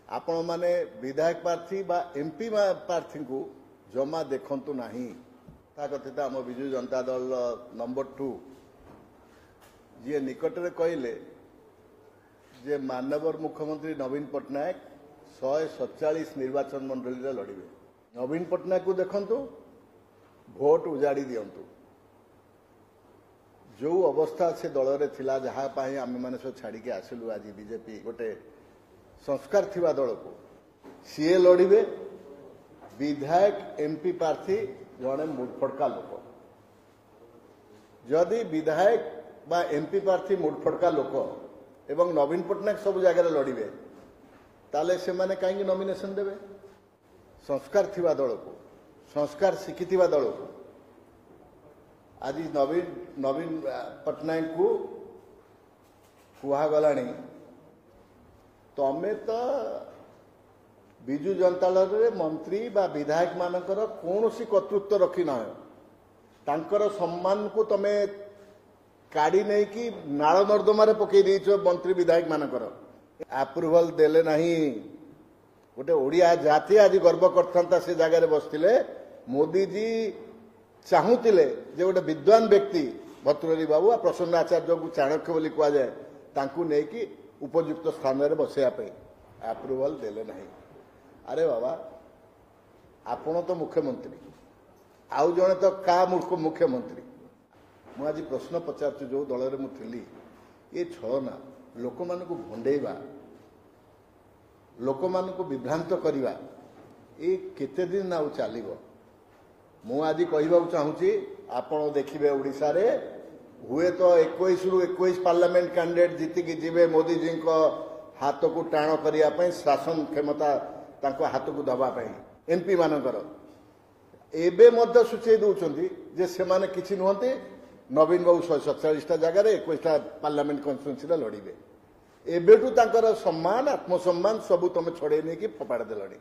आपण माने विधायक प्रार्थी बा एमपी प्रार्थी को जमा देखंतु नाही। ता कथित आम विजु जनता दल नंबर 2 जी निकट में कहले जे मानवर मुख्यमंत्री नवीन पट्टनायक 147 निर्वाचन मंडली लड़े। नवीन पट्टनायक को देखंतु भोट उजाड़ी दियंतु। जो अवस्था से दल रे थिला जहा पाई आम मैंने सब छाड़ी के आसिलु आज बीजेपी गोटे संस्कार थिबा दल को सीए लड़े। विधायक एमपी प्रार्थी जड़े मुडफड़का लोक। जदि विधायक बा एमपी प्रार्थी मुडफड़का लोक एवं नवीन पट्टनायक सब जगह लड़े ताले से माने कहीं नॉमिनेशन देवे। संस्कार थिबा दल को संस्कार शिखिथिबा दल को आज नवीन पट्टनायक को कुहागलानी तमें तो विजु जनता दल रे मंत्री बा विधायक मानकर कौन सी कर्तृत्व रखी ना तांकर सम्मान को तमें काढ़ी नहीं कि नाल नर्दमार पकई देछ। मंत्री विधायक मानकर अप्रूवल देले नहीं। गोटे ओडिया जाति आज गर्व करता से जगह बसते। मोदी जी चाहूले जे गोटे विद्वान व्यक्ति भर्तृहरि बाबू आ प्रसन्न आचार्य को चाणक्य बोली कह जाए तांकू नहीं कि उपयुक्त स्थान में बसैया अप्रूवल देले नहीं। अरे बाबा आपण तो मुख्यमंत्री आउ जड़े तो का मुख्यमंत्री। मुझे आज प्रश्न पचार जो दल में मुझी ये छलना लोक मान भंडेवा लोक मान विभ्रांत करवा ये केते दिन आउ चलो। मु आज कहवाक चाहूँगी आपण देखिए ओडिशा रे हुए तो 21 रु 21 पार्लियामेंट कैंडिडेट जीतिकी जीवे मोदी जी को हाथ को टाण करने शासन क्षमता तांको हाथ को दबापी एमपी मानकर एबे मध्य सूचई दौरान जे से माने किसी नुहति। नवीन बाबू 147 जगह 21 पार्लियामेंट कन्स्टिट्यूएंसी लड़े। एबेठू तांकर सम्मान आत्मसम्मान सबू तुम छड़े नहीं कि फपाड़ देलनी।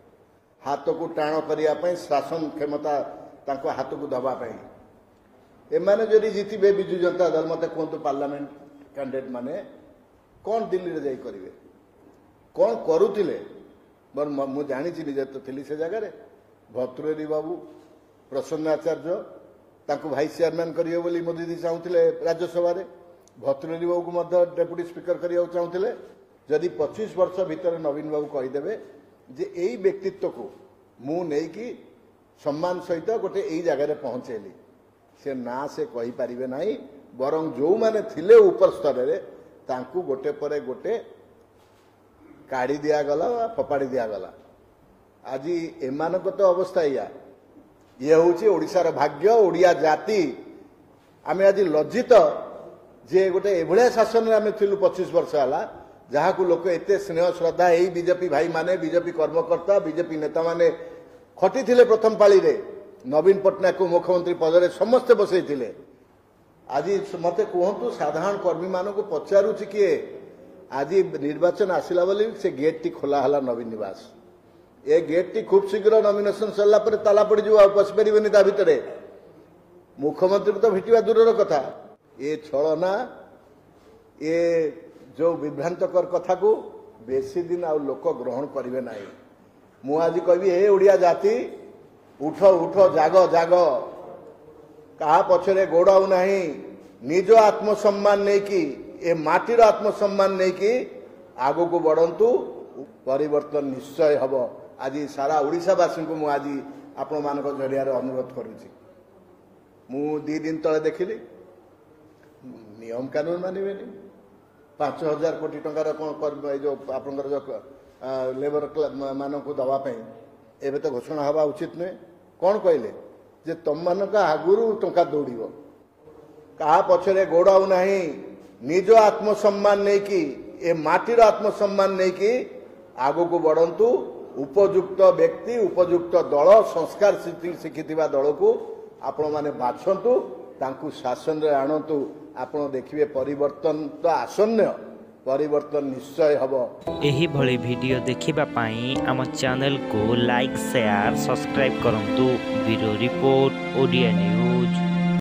हाथ को टाण करने शासन क्षमता तांको हाथ को दबापी एमाने जदि जीतिबे विजु जनता दल मत कहतु पार्लियामेंट कैंडिडेट माने कौन दिल्ली रे जाई करिवे कौन करुतिले। मु जानी निजे तो थी से जगह भर्तृहरि बाबू प्रसन्न आचार्य तांको भाइस चेयरमैन करिवे बोली मोदी जी चाहूले। राज्यसभा रे भर्तृहरि बाबू को मध्य डेप्यूटी स्पीकर करिया चाहूले। जदि 25 वर्ष भितर नवीन बाबू कहीदेवे जे एई व्यक्तित्व को मु नहीं कि सम्मान सहित गोटे यही जगह पहुंचेली से ना से कही पारिबे नहीं। बरं जो माने थिले ऊपर स्तर रे तांकू गोटे परे गोटे काढ़ी दिगला फपाड़ी दिगला। आज एमानक तो अवस्था ये हूँ ओडिशार भाग्य ओडिया जाति। आमे आज लज्जित जे गोटे एभलिया शासन में आम थिलु 25 वर्ष है जहाँ को लोक एते स्नेह श्रद्धा यही बीजेपी भाई माने बीजेपी कर्मकर्ता बीजेपी नेता माने खटी थिले। प्रथम पाली रे नवीन पट्टनायक को मुख्यमंत्री पद समस्ते बसई। आज मत कहतु साधारण कर्मी मान को पचारूची किए आज निर्वाचन आसला बोली से गेट टी खोला हला नवीन निवास। ये गेट टी खूब शीघ्र नॉमिनेशन सरला पर ताला पड़ जाव पशि पारे ता भितर। मुख्यमंत्री को तो भेटा दूर कथा ये छलना ये जो विभ्रांतकर कथा को बेसी दिन आ लोक ग्रहण करेंगे ना। मु आज कहि हे ओडिया जाति उठ उठ जाग जाग कहा पछरे गोड़ाऊ नहीं। निज आत्मसम्मान नहीं कि ए माटीर आत्मसम्मान नहीं कि आगो को बढ़ंतु परिवर्तन निश्चय हब। आज सारा ओडिशावासी को मु आज आपण मान जरिया अनुरोध करुच्ची। मु 2 दिन तले देखिली नियम कानून मानवे 5000 कोटी टंकार कौन कर जो आपंकर जो लेबर मान को दवाई एवं तो घोषणा हवा उचित नुहे। कौन कहले जे तुम मान आगुरी टंका दौड़ क्या पछरे गोड़ाऊ नहीं। निज आत्मसम्मान नहीं कि ए माटीर आत्मसम्मान नहीं कि आगो को बढ़ंतु उपयुक्त व्यक्ति उपयुक्त दल संस्कार शिखिथिबा दल को आपण माने बाछंतु तांकु शासन रे आणंतु। आपण देखिए परिवर्तन तो आसन्न परिवर्तन निश्चय हब। एही भली वीडियो देखिबा पाई आम चैनल को लाइक शेयर सब्सक्राइब करंतु। Bureau report Odia news.